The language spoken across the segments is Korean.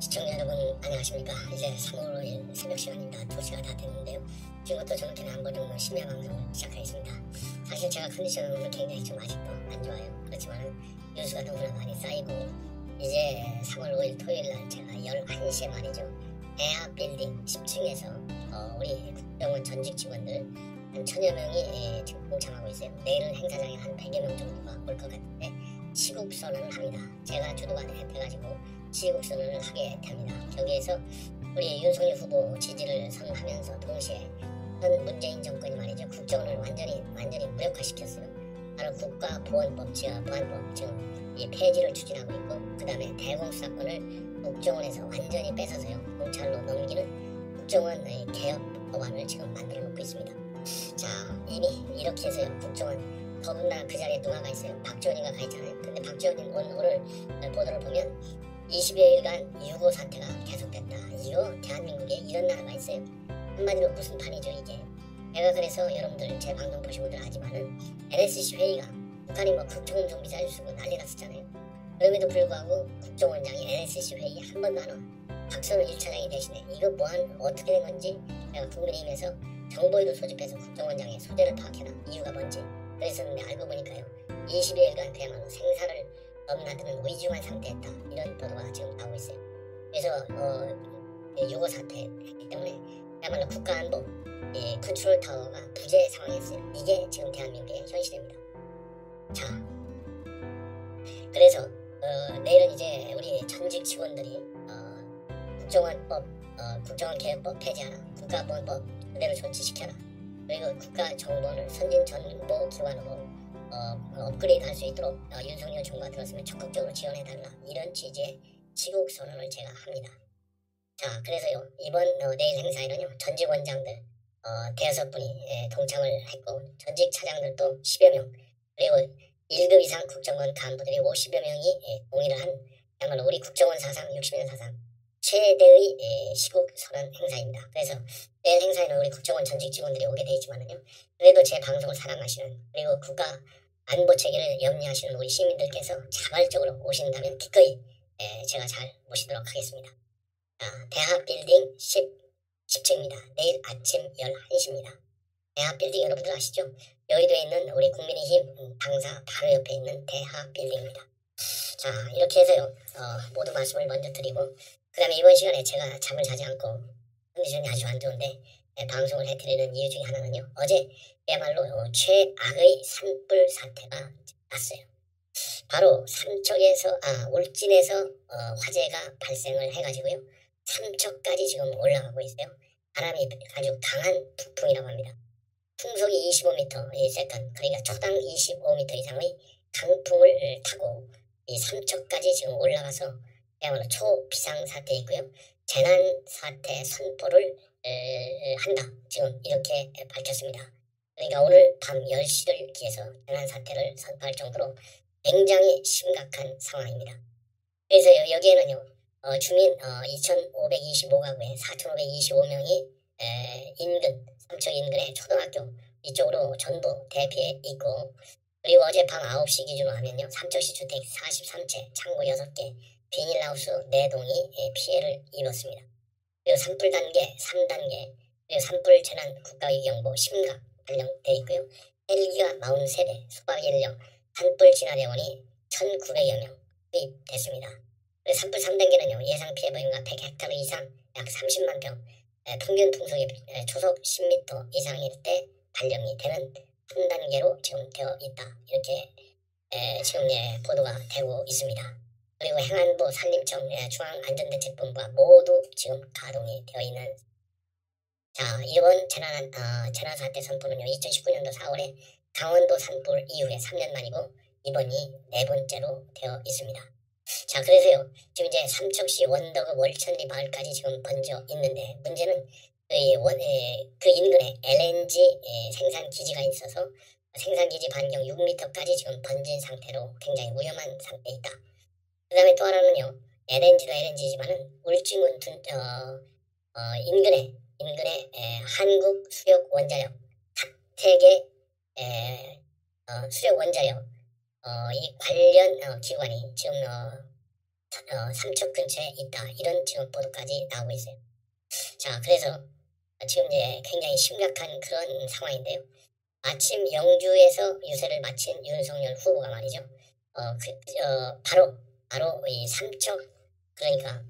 시청자 여러분 안녕하십니까. 이제 3월 5일 새벽 시간입니다. 2시가 다 됐는데요. 지금부터 저녁에 한번 정도 심야 방송을 시작하겠습니다. 사실 제가 컨디션은 굉장히 좀 아직도 안 좋아요. 그렇지만 뉴스가 너무나 많이 쌓이고 이제 3월 5일 토요일날 제가 11시에 말이죠. 대하 빌딩 10층에서 우리 국정원 전직 직원들 한 1000여 명이 지금 동참하고 있어요. 내일은 행사장에 한 100여 명 정도가 올 것 같은데 시국선언을 합니다. 제가 주도가 돼가지고 시국선언을 하게 됩니다. 여기에서 우리 윤석열 후보 지지를 선언하면서 동시에 현 문재인 정권이 말이죠. 국정원을 완전히 무력화시켰어요. 바로 국가보안법 지금 이 폐지를 추진하고 있고, 그 다음에 대공수사권을 국정원에서 완전히 뺏어서요 검찰로 넘기는 국정원의 개혁 법안을 지금 만들어 놓고 있습니다. 자, 이미 이렇게 해서요 국정원 더군다나 그 자리에 누가 가 있어요? 박지원이가 가 있잖아요. 근데 박지원이 오늘 보도를 보면 20여일간 6.25 사태가 계속됐다. 이거 대한민국에 이런 나라가 있어요? 한마디로 무슨 판이죠 이게? 제가 그래서 여러분들 제 방송 보신 분들 아지만은 NSC 회의가 북한이 뭐 국정원 정비자를 쓰고 난리 났었잖아요. 그럼에도 불구하고 국정원장이 NSC 회의 한 번도 안 와. 박선우 1차장이 대신에 이거 어떻게 된 건지 내가 국민의힘에서 정보위도 소집해서 국정원장의 소재를 파악해라. 이유가 뭔지 그랬었는데 알고 보니까요 20여일간 그야말로 생사를 넘나드는 위중한 상태였다. 이런 보도가 지금 나오고 있어요. 그래서 6.25 사태이기 때문에 그야말로 국가안보 컨트롤 타워가 부재 상황이었어요. 이게 지금 대한민국의 현실입니다. 자, 그래서 내일은 이제 우리 전직 직원들이 국정원법, 국정원개혁법 폐지하라, 국가보안법 그대로 존치시켜라, 그리고 국가정보원을 선진정보기관으로 업그레이드 할 수 있도록 윤석열 정부가 들었으면 적극적으로 지원해달라, 이런 취지의 시국선언을 제가 합니다. 자, 그래서요 이번 내일 행사에는요 전직 원장들 대여섯 분이 동참을 했고, 전직 차장들도 10여 명, 그리고 1급 이상 국정원 간부들이 50여 명이 동의를 한 그야말로 우리 국정원 사상 60년 사상 최대의 시국선언 행사입니다. 그래서 내일 행사에는 우리 국정원 전직 직원들이 오게 돼 있지만은요, 그래도 제 방송을 사랑하시는, 그리고 국가 안보 체계를 염려하시는 우리 시민들께서 자발적으로 오신다면 기꺼이 제가 잘 모시도록 하겠습니다. 대하 빌딩 10층입니다. 내일 아침 11시입니다. 대하 빌딩 여러분들 아시죠? 여의도에 있는 우리 국민의힘 당사 바로 옆에 있는 대하 빌딩입니다. 자, 이렇게 해서요 모두 말씀을 먼저 드리고, 그 다음에 이번 시간에 제가 잠을 자지 않고 컨디션이 아주 안 좋은데 방송을 해드리는 이유 중에 하나는요, 어제 그야말로 최악의 산불 사태가 났어요. 바로 울진에서 화재가 발생을 해가지고요 3척까지 지금 올라가고 있어요. 바람이 아주 강한 북풍이라고 합니다. 풍속이 25m/s, 그러니까 초당 25m 이상의 강풍을 타고 이 3척까지 지금 올라가서 그야말로 초비상 사태이고요. 재난 사태 선포를 한다. 지금 이렇게 밝혔습니다. 그러니까 오늘 밤 10시를 기해서 재난 사태를 선포할 정도로 굉장히 심각한 상황입니다. 그래서 여기에는요 주민 2,525가구에 4,525명이 인근 삼척 인근의 초등학교 이쪽으로 전부 대피해 있고, 그리고 어젯밤 9시 기준으로 하면요 삼척시 주택 43채, 창고 6개, 비닐하우스 4동이 피해를 입었습니다. 그리고 산불 단계 3단계, 그리고 산불 재난 국가위기경보 심각 발령되어 있고요. 헬기가 43대, 소방 인력, 산불 진화대원이 1,900여 명 투입됐습니다. 산불 3단계는요 예상 피해 범위가 100헥타르 이상 약 30만 평, 평균 풍속이 초속 10m 이상일 때 발령이 되는 3단계로 지금 되어 있다. 이렇게 지금 보도가 되고 있습니다. 그리고 행안부, 산림청, 중앙안전대책본부가 모두 지금 가동이 되어 있는. 자, 이번 재난 사태 선포는요 2019년도 4월에 강원도 산불 이후에 3년 만이고 이번이 4번째로 되어 있습니다. 자, 그래서요 지금 이제 삼척시 원덕읍 월천리 마을까지 지금 번져 있는데, 문제는 그 인근에 LNG 생산 기지가 있어서 생산기지 반경 6m까지 지금 번진 상태로 굉장히 위험한 상태에 있다. 그 다음에 또 하나는요 LNG도 LNG지만은 울진군 인근에 한국 수력 원자력 탑택의 수력 원자력 이 관련 기관이 지금 삼척 근처에 있다. 이런 지금 보도까지 나오고 있어요. 자, 그래서 지금 이제 굉장히 심각한 그런 상황인데요. 마침 영주에서 유세를 마친 윤석열 후보가 말이죠. 바로 이 삼척, 그러니까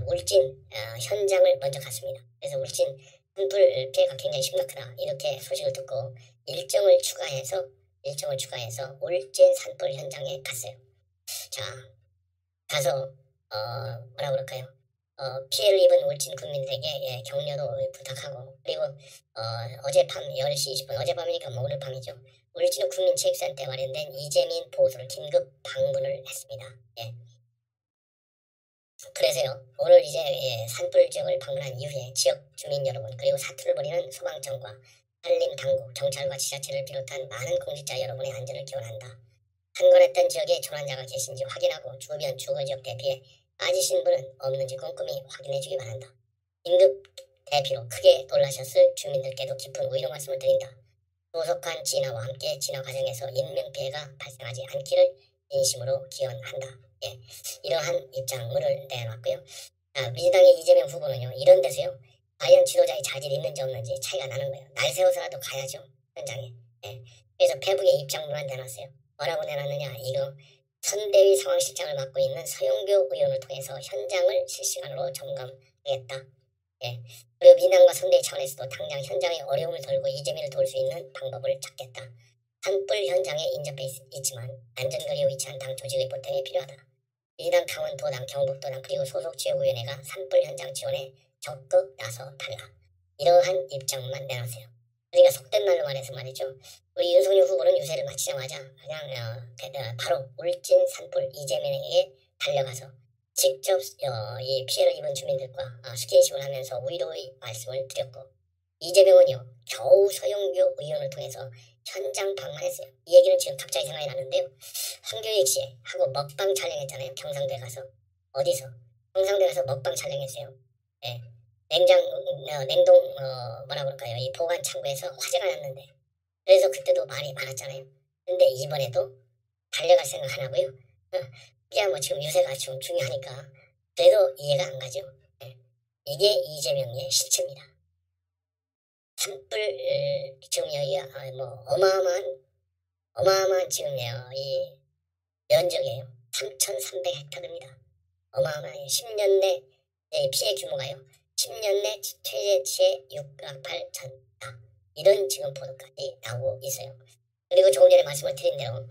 울진 현장을 먼저 갔습니다. 그래서 울진 산불 피해가 굉장히 심각하다 이렇게 소식을 듣고 일정을 추가해서 울진 산불 현장에 갔어요. 자, 가서 뭐라 그럴까요? 피해를 입은 울진 국민들에게 격려도 부탁하고, 그리고 어젯밤 10시 20분, 어젯밤이니까 뭐 오늘 밤이죠. 울진 국민체육센터에 마련된 이재민 보호소를 긴급 방문을 했습니다. 예. 그래서요, 오늘 이제 산불 지역을 방문한 이후에 지역 주민 여러분, 그리고 사투를 벌이는 소방청과 산림당국, 경찰과 지자체를 비롯한 많은 공직자 여러분의 안전을 기원한다. 한건했던 지역에 조난자가 계신지 확인하고 주변 주거지역 대피에 빠지신 분은 없는지 꼼꼼히 확인해주기 바란다. 긴급 대피로 크게 놀라셨을 주민들께도 깊은 위로 말씀을 드린다. 조속한 진화와 함께 진화 과정에서 인명피해가 발생하지 않기를 진심으로 기원한다. 예, 이러한 입장을 내놨고요. 민주당의 이재명 후보는요, 이런 데서요, 과연 지도자의 자질이 있는지 없는지 차이가 나는 거예요. 날 세워서라도 가야죠, 현장에. 예, 그래서 페북에 입장문만 내놨어요. 뭐라고 내놨느냐, 이거 선대위 상황실장을 맡고 있는 서영교 의원을 통해서 현장을 실시간으로 점검하겠다. 예. 그리고 민당과 선대위 차원에서도 당장 현장에 어려움을 덜고 이재민을 도울 수 있는 방법을 찾겠다. 산불 현장에 인접해 있지만 안전거리에 위치한 당 조직의 보탬이 필요하다. 민당, 강원도당, 경북도당 그리고 소속 지역위원회가 산불 현장 지원에 적극 나서 달라. 이러한 입장만 내놨어요. 그러니까 속된 말로 말해서 말이죠. 우리 윤석열 후보는 유세를 마치자마자 그냥 바로 울진 산불 이재명에게 달려가서 직접 이 피해를 입은 주민들과 스킨십을 하면서 위로의 말씀을 드렸고, 이재명은요 겨우 서영교 의원을 통해서 현장 방문했어요. 이 얘기는 지금 갑자기 생각이 나는데요. 황교익 씨 하고 먹방 촬영했잖아요. 경상도에 가서. 어디서? 경상도에 가서 먹방 촬영했어요. 예. 냉동 뭐라 그럴까요? 이 보관 창고에서 화재가 났는데, 그래서 그때도 말이 많았잖아요. 근데 이번에도 달려갈 생각 하나고요. 그냥 뭐 지금 유세가 좀 중요하니까 그래도 이해가 안 가죠. 예. 이게 이재명의 실체입니다. 산불 지금 여기가 뭐 어마어마한 지금요 이 면적이에요. 3,300헥타르입니다. 어마어마해요. 10년 내 피해 규모가요. 10년 내 퇴재치의 6억 8천. 이런 지금 보도까지 나오고 있어요. 그리고 조금 전에 말씀을 드린 대로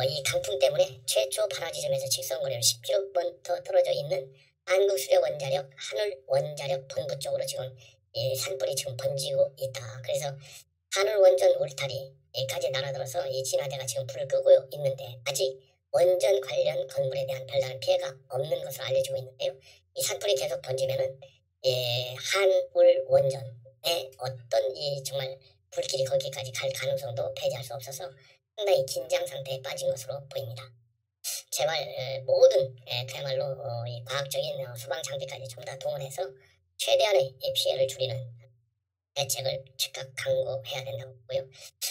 이 강풍 때문에 최초 발화 지점에서 직선거리로 10km 떨어져 있는 한국수력원자력 한울원자력 본부 쪽으로 지금 이 산불이 지금 번지고 있다. 그래서 한울원전 울타리까지 날아들어서 이 진화대가 지금 불을 끄고 있는데 아직 원전 관련 건물에 대한 별다른 피해가 없는 것으로 알려지고 있는데요. 이 산불이 계속 번지면은 한울원전에 어떤 이 정말 불길이 거기까지 갈 가능성도 배제할 수 없어서 상당히 긴장 상태에 빠진 것으로 보입니다. 제발 모든 그야말로 이 과학적인 소방 장비까지 전부 다 동원해서 최대한의 피해를 줄이는 대책을 즉각 강구해야 된다고 보고요.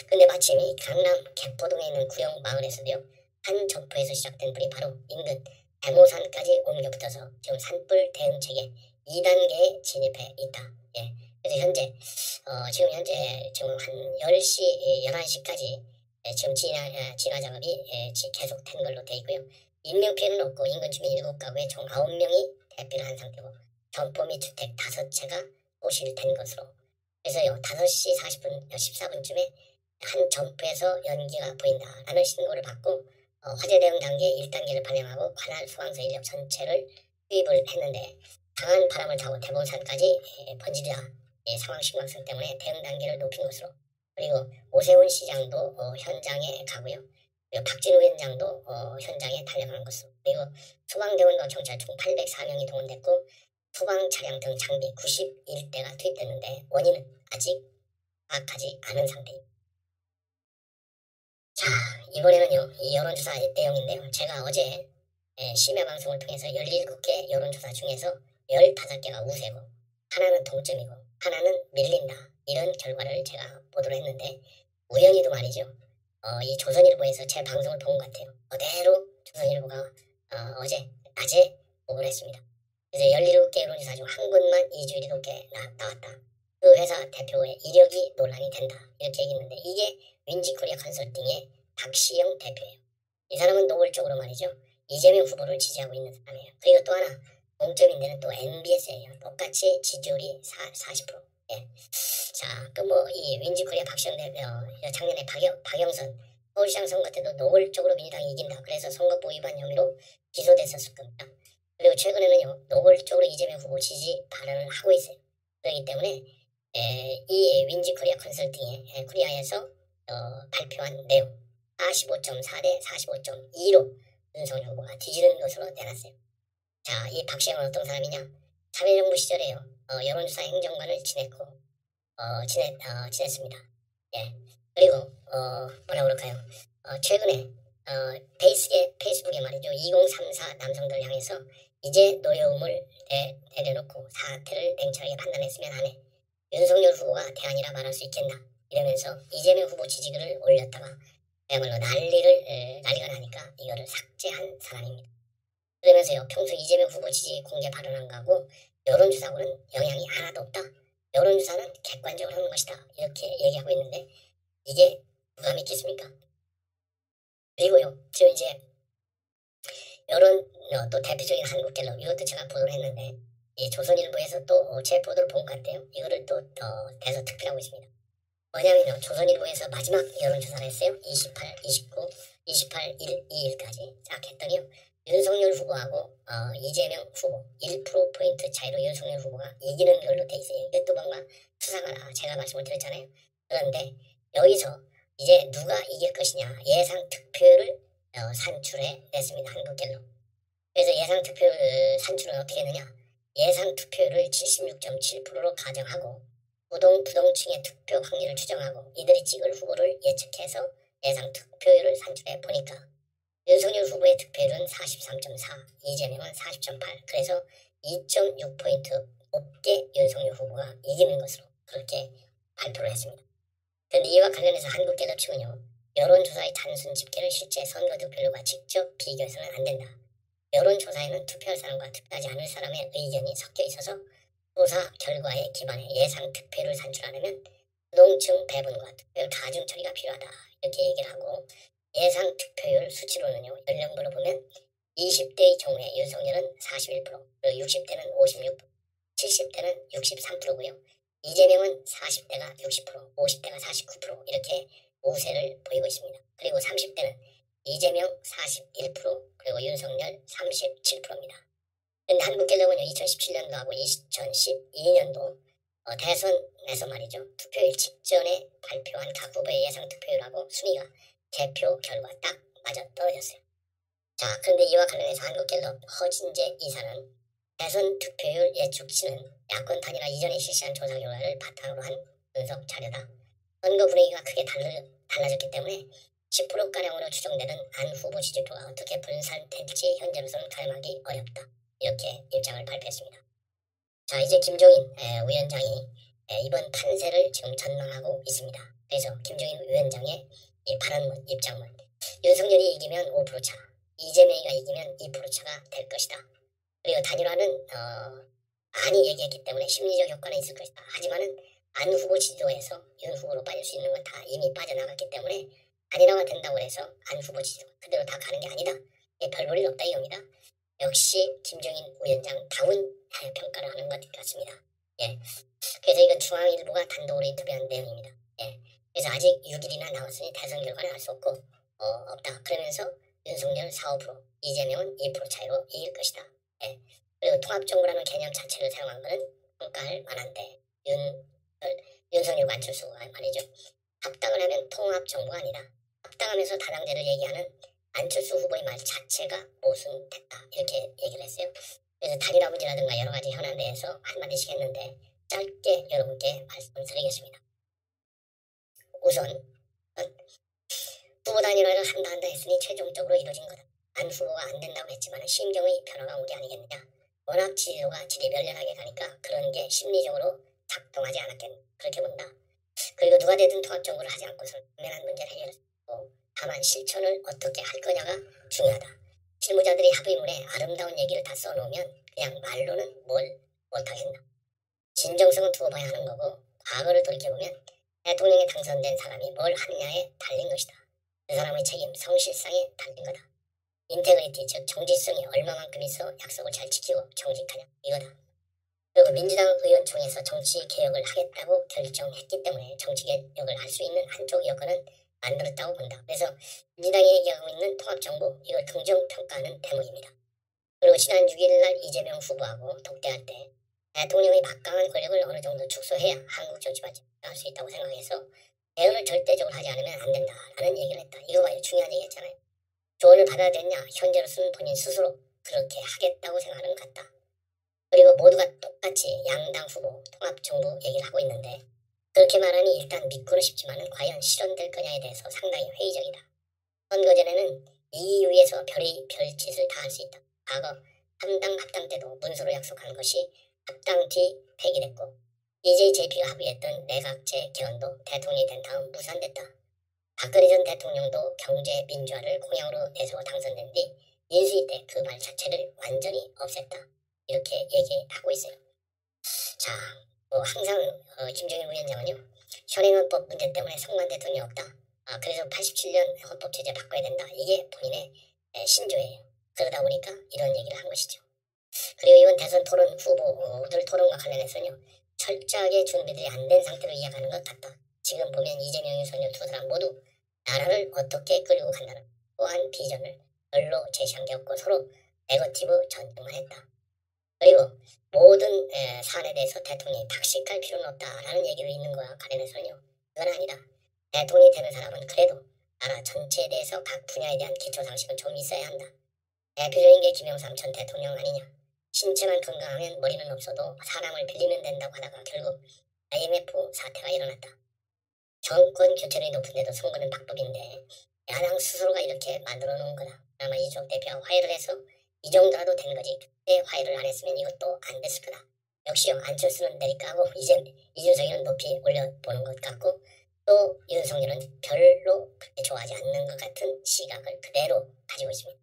근데 마침 이 강남 개포동에 있는 구령 마을에서도요. 한 점포에서 시작된 불이 바로 인근 대모산까지 옮겨 붙어서 지금 산불 대응책에 2단계에 진입해 있다. 예. 그래서 지금 현재 지금 한 10시, 11시까지 지금 진화 작업이 계속된 걸로 되어 있고요. 인명피해는 없고 인근 주민 7가구에 총 9명이 대피를 한 상태고 점포 및 주택 5채가 소실된 것으로. 그래서요 5시 14분쯤에 한 점포에서 연기가 보인다라는 신고를 받고 화재 대응 단계 1단계를 발령하고 관할 소방서 인력 전체를 투입을 했는데 강한 바람을 타고 대본산까지 번지자 상황 심각성 때문에 대응 단계를 높인 것으로. 그리고 오세훈 시장도 현장에 가고요. 그리고 박진우 위원장도 현장에 달려가는 것으로. 그리고 소방대원과 경찰 총 804명이 동원됐고 소방 차량 등 장비 91대가 투입됐는데 원인은 아직 파악하지 않은 상태입니다. 자, 이번에는요 이 여론조사 내용인데요. 제가 어제 심야방송을 통해서 17개 여론조사 중에서 15개가 우세고 하나는 동점이고 하나는 밀린다, 이런 결과를 제가 보도를 했는데 우연히도 말이죠. 이 조선일보에서 제 방송을 본 것 같아요. 그대로 조선일보가 어제 낮에 보고를 했습니다. 그래서 17개 여론조사 중 한 곳만 2주 1위롭게 나왔다. 그 회사 대표의 이력이 논란이 된다. 이렇게 얘기했는데 이게 윈지코리아 컨설팅의 박시영 대표예요. 이 사람은 노골적으로 말이죠. 이재명 후보를 지지하고 있는 사람이에요. 그리고 또 하나 공적인 데는 또 MBS예요. 똑같이 지지율이 40%. 예. 자, 그 뭐 이 윈지코리아 박시영 대표 작년에 박영선 서울시장 선거 때도 노골적으로 민주당이 이긴다. 그래서 선거법 위반 혐의로 기소됐었을 겁니다. 그리고 최근에는요 노골적으로 이재명 후보 지지 발언을 하고 있어요. 그렇기 때문에 이 윈지코리아 컨설팅의 코리아에서 발표한 내용 45.4 대 45.2로 윤석열 후보가 뒤지는 것으로 내놨어요. 자, 이 박시영은 어떤 사람이냐? 참여정부 시절에요. 여론조사 행정관을 지냈고 지냈습니다. 예. 그리고 뭐라 그럴까요? 최근에 페이스북에 말이죠. 2034 남성들 향해서 이제 노여움을 내려놓고 사태를 냉철하게 판단했으면 하네. 윤석열 후보가 대안이라 말할 수 있겠나. 이러면서 이재명 후보 지지율을 올렸다가 그야말로 난리가 나니까 이거를 삭제한 사람입니다. 그러면서요. 평소 이재명 후보 지지 공개 발언한 거하고 여론조사하고는 영향이 하나도 없다. 여론조사는 객관적으로 하는 것이다. 이렇게 얘기하고 있는데 이게 누가 믿겠습니까? 그리고요. 지금 이제 여론 또 대표적인 한국갤럽 이것도 제가 보도를 했는데 이 조선일보에서 또 제 보도를 본 것 같아요. 이거를 또 대서특필하고 있습니다. 뭐냐면요. 조선일보에서 마지막 여론조사를 했어요. 28, 29, 28, 2일까지 쫙 했더니요. 윤석열 후보하고 이재명 후보 1%포인트 차이로 윤석열 후보가 이기는 걸로 돼 있어요. 이게 또 뭔가 수상하다. 제가 말씀을 드렸잖아요. 그런데 여기서 이제 누가 이길 것이냐 예상 득표율을 산출해 냈습니다. 한국갤럽. 그래서 예상 득표율 산출은 어떻게 했느냐. 예상 득표율을 76.7%로 가정하고 부동층의 득표 확률을 추정하고 이들이 찍을 후보를 예측해서 예상 득표율을 산출해 보니까 윤석열 후보의 득표율은 43.4, 이재명은 40.8. 그래서 2.6포인트 높게 윤석열 후보가 이기는 것으로 그렇게 발표를 했습니다. 그런데 이와 관련해서 한국갤럽 측은요. 여론조사의 단순 집계를 실제 선거 득표율과 직접 비교해서는 안 된다. 여론조사에는 투표할 사람과 투표하지 않을 사람의 의견이 섞여 있어서 조사 결과에 기반해 예상 득표율을 산출하려면 부동층 배분과 득표율 가중 처리가 필요하다. 이렇게 얘기를 하고 예상 득표율 수치로는요. 연령별로 보면 20대의 경우에 윤석열은 41%, 그리고 60대는 56%, 70대는 63%고요. 이재명은 40대가 60%, 50대가 49% 이렇게 우세를 보이고 있습니다. 그리고 30대는 이재명 41%, 그리고 윤석열 37%입니다. 그런데 한국갤럽은요. 2017년도하고 2012년도 대선에서 말이죠. 투표일 직전에 발표한 각 후보의 예상 투표율하고 순위가 개표 결과 딱 맞아 떨어졌어요. 자, 그런데 이와 관련해서 한국갤럽 허진재 이사는 대선 투표율 예측치는 야권 단일화 이전에 실시한 조사 결과를 바탕으로 한 분석 자료다. 선거 분위기가 크게 달라졌기 때문에 10%가량으로 추정되는 안 후보 지지표가 어떻게 분산될지 현재로서는 가늠하기 어렵다. 이렇게 입장을 발표했습니다. 자, 이제 김종인 위원장이 이번 판세를 지금 전망하고 있습니다. 그래서 김종인 위원장의 이 발언문, 입장문. 윤석열이 이기면 5%차, 이재명이가 이기면 2%차가 될 것이다. 그리고 단일화는 많이 얘기했기 때문에 심리적 효과는 있을 것이다. 하지만은 안 후보 지지도에서 윤 후보로 빠질 수 있는 건 다 이미 빠져나갔기 때문에 단일화가 된다고 해서 안 후보 지지도 그대로 다 가는 게 아니다. 별 볼일 없다 이겁니다. 역시 김종인 위원장다운 평가를 하는 것 같습니다. 예. 그래서 이건 중앙일보가 단독으로 인터뷰한 내용입니다. 예. 그래서 아직 6일이나 나왔으니 대선 결과는 알 수 없고 없다. 그러면서 윤석열 4~5%, 이재명은 2% 차이로 이길 것이다. 예. 그리고 통합정부라는 개념 자체를 사용한 것은 평가할 만한데 윤석열과 안철수가 말이죠. 합당을 하면 통합정부가 아니라 합당하면서 다당제를 얘기하는 안철수 후보의 말 자체가 모순됐다. 이렇게 얘기를 했어요. 그래서 단일화 문제라든가 여러 가지 현안에 대해서 한마디씩 했는데 짧게 여러분께 말씀드리겠습니다. 우선 후보 단일화를 한다 했으니 최종적으로 이루어진 거다. 안 후보가 안 된다고 했지만 심경의 변화가 온 게 아니겠느냐. 워낙 지지도가 질이 멸렬하게 가니까 그런 게 심리적으로 작동하지 않았겠나. 그렇게 본다. 그리고 누가 되든 통합정부를 하지 않고서 분명한 문제를 해결했고 다만 실천을 어떻게 할 거냐가 중요하다. 실무자들이 합의문에 아름다운 얘기를 다 써놓으면 그냥 말로는 뭘 못하겠나. 진정성은 두고 봐야 하는 거고 과거를 돌이켜보면 대통령에 당선된 사람이 뭘 하느냐에 달린 것이다. 그 사람의 책임, 성실성에 달린 거다. 인테그리티, 즉 정직성이 얼마만큼 있어 약속을 잘 지키고 정직하냐 이거다. 그리고 민주당 의원총회에서 정치 개혁을 하겠다고 결정했기 때문에 정치 개혁을 할 수 있는 한쪽 여건은 만들었다고 본다. 그래서 민주당이 얘기하고 있는 통합정부 이걸 긍정평가하는 대목입니다. 그리고 지난 6일날 이재명 후보하고 독대할 때 대통령의 막강한 권력을 어느 정도 축소해야 한국 정치 발전할 수 있다고 생각해서 개헌을 절대적으로 하지 않으면 안 된다라는 얘기를 했다. 이거 봐요. 중요한 얘기했잖아요. 조언을 받아야 되냐? 현재로서는 본인 스스로 그렇게 하겠다고 생각하는 것 같다. 그리고 모두가 똑같이 양당 후보 통합정부 얘기를 하고 있는데 그렇게 말하니 일단 믿고는 싶지만 과연 실현될 거냐에 대해서 상당히 회의적이다. 선거 전에는 EU에서 별짓을 다 할 수 있다. 과거 3당 합당 때도 문서로 약속한 것이 합당 뒤 폐기됐고 EJJP가 합의했던 내각제 개헌도 대통령이 된 다음 무산됐다. 박근혜 전 대통령도 경제 민주화를 공약으로 내세워 당선된 뒤 인수위 때 그 말 자체를 완전히 없앴다. 이렇게 얘기하고 있어요. 자, 항상 김정일 위원장은요. 현행헌법 문제 때문에 송관 대통령이 없다. 그래서 87년 헌법 제재 바꿔야 된다. 이게 본인의 신조예요. 그러다 보니까 이런 얘기를 한 것이죠. 그리고 이번 대선 토론 후보들 토론과 관련해서는요. 철저하게 준비들이 안 된 상태로 이야기하는 것 같다. 지금 보면 이재명, 윤석열 두 사람 모두 나라를 어떻게 끌고 간다는 또한 비전을 별로 제시한 게 없고 서로 네거티브 전쟁만 했다. 그리고 모든 사안에 대해서 대통령이 박식할 필요는 없다라는 얘기를 있는 거와 관련해서는요. 그건 아니다. 대통령이 되는 사람은 그래도 나라 전체에 대해서 각 분야에 대한 기초상식은 좀 있어야 한다. 대표적인 게 김영삼 전 대통령 아니냐. 신체만 건강하면 머리는 없어도 사람을 빌리면 된다고 하다가 결국 IMF 사태가 일어났다. 정권 교체율이 높은데도 선거는 박법인데 야당 스스로가 이렇게 만들어 놓은 거다. 아마 이쪽 대표와 화해를 해서 이 정도라도 된 거지. 그때 화해를 안 했으면 이것도 안 됐을 거다. 역시요. 안철수는 내리까고 이제 이준석이는 높이 올려보는 것 같고 또 윤석열은 별로 그렇게 좋아하지 않는 것 같은 시각을 그대로 가지고 있습니다.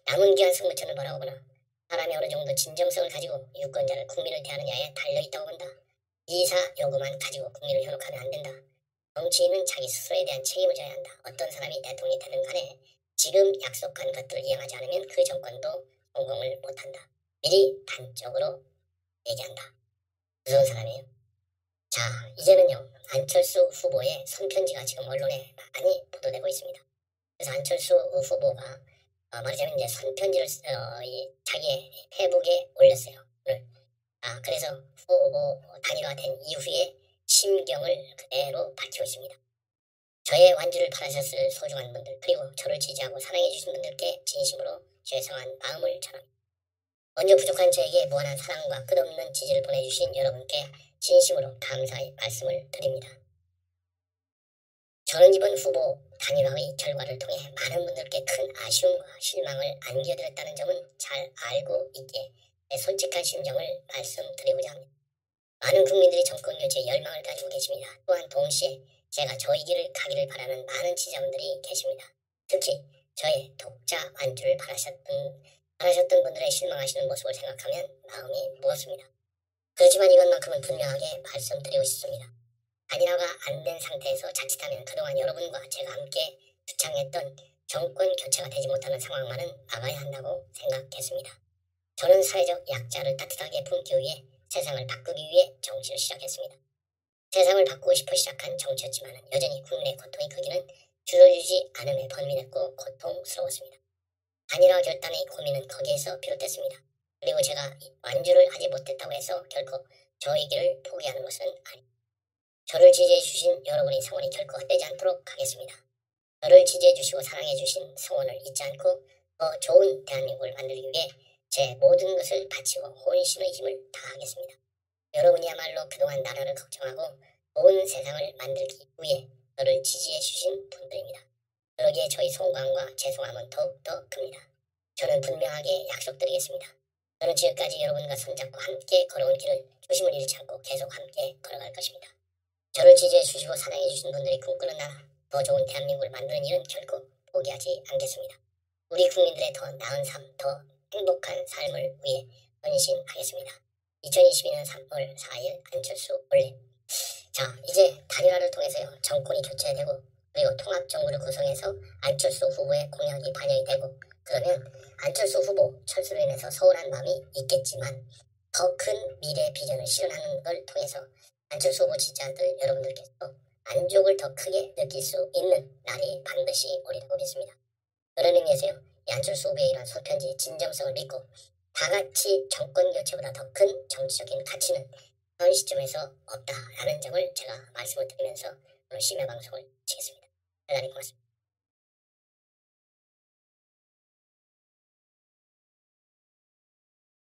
남은 기한 승부처는 뭐라고 보나 사람이 어느 정도 진정성을 가지고 유권자를 국민을 대하느냐에 달려있다고 본다. 이사 요구만 가지고 국민을 현혹하면 안 된다. 정치인은 자기 스스로에 대한 책임을 져야 한다. 어떤 사람이 대통령이 되든 간에 지금 약속한 것들을 이행하지 않으면 그 정권도 성공을 못한다. 미리 단적으로 얘기한다. 무서운 사람이에요. 자, 이제는요. 안철수 후보의 손편지가 지금 언론에 많이 보도되고 있습니다. 그래서 안철수 후보가 말하자면 이제 손편지를 자기의 페이북에 올렸어요. 오늘. 그래서 후보 단일화 된 이후에 심경을 그대로 밝히고 있습니다. 저의 완주를 바라셨을 소중한 분들 그리고 저를 지지하고 사랑해 주신 분들께 진심으로 죄송한 마음을 전합니다. 먼저 부족한 저에게 무한한 사랑과 끝없는 지지를 보내주신 여러분께 진심으로 감사의 말씀을 드립니다. 저는 이번 후보 단일화의 결과를 통해 많은 분들께 큰 아쉬움과 실망을 안겨드렸다는 점은 잘 알고 있기에 내 솔직한 심정을 말씀드리고자 합니다. 많은 국민들이 정권 교체에 열망을 가지고 계십니다. 또한 동시에 제가 저의 길을 가기를 바라는 많은 지지자분들이 계십니다. 특히 저의 독자 완주를 바라셨던 분들의 실망하시는 모습을 생각하면 마음이 무겁습니다. 그렇지만 이것만큼은 분명하게 말씀드리고 싶습니다. 단일화가 안 된 상태에서 자칫하면 그동안 여러분과 제가 함께 주창했던 정권 교체가 되지 못하는 상황만은 막아야 한다고 생각했습니다. 저는 사회적 약자를 따뜻하게 품기 위해 세상을 바꾸기 위해 정치를 시작했습니다. 세상을 바꾸고 싶어 시작한 정치였지만 여전히 국민의 고통의 크기는 줄어들지 않음에 번민했고 고통스러웠습니다. 단일화 결단의 고민은 거기에서 비롯됐습니다. 그리고 제가 완주를 하지 못했다고 해서 결코 저의 길을 포기하는 것은 아닙니다. 저를 지지해 주신 여러분의 성원이 결코 헛되지 않도록 하겠습니다. 저를 지지해 주시고 사랑해 주신 성원을 잊지 않고 더 좋은 대한민국을 만들기 위해 제 모든 것을 바치고 혼신의 힘을 다하겠습니다. 여러분이야말로 그동안 나라를 걱정하고 좋은 세상을 만들기 위해 저를 지지해 주신 분들입니다. 그러기에 저희 송구함과 죄송함은 더욱더 큽니다. 저는 분명하게 약속드리겠습니다. 저는 지금까지 여러분과 손잡고 함께 걸어온 길을 조심을 잃지 않고 계속 함께 걸어갈 것입니다. 저를 지지해 주시고 사랑해 주신 분들이 꿈꾸는 나라, 더 좋은 대한민국을 만드는 일은 결코 포기하지 않겠습니다. 우리 국민들의 더 나은 삶, 더 행복한 삶을 위해 헌신하겠습니다. 2022년 3월 4일 안철수 올림. 자, 이제 단일화를 통해서요, 정권이 교체되고 그리고 통합정부를 구성해서 안철수 후보의 공약이 반영이 되고, 그러면 안철수 후보 철수로 인해서 서운한 마음이 있겠지만 더 큰 미래 비전을 실현하는 걸 통해서 안철수 후보 지지자들 여러분들께서 만족을 더 크게 느낄 수 있는 날이 반드시 오리라고 믿습니다. 그런 의미에서요, 이 안철수 후보의 이런 손편지의 진정성을 믿고 다 같이 정권 교체보다 더 큰 정치적인 가치는 현 시점에서 없다라는 점을 제가 말씀을 드리면서 오늘 심야 방송을 마치겠습니다. 대단히 고맙습니다.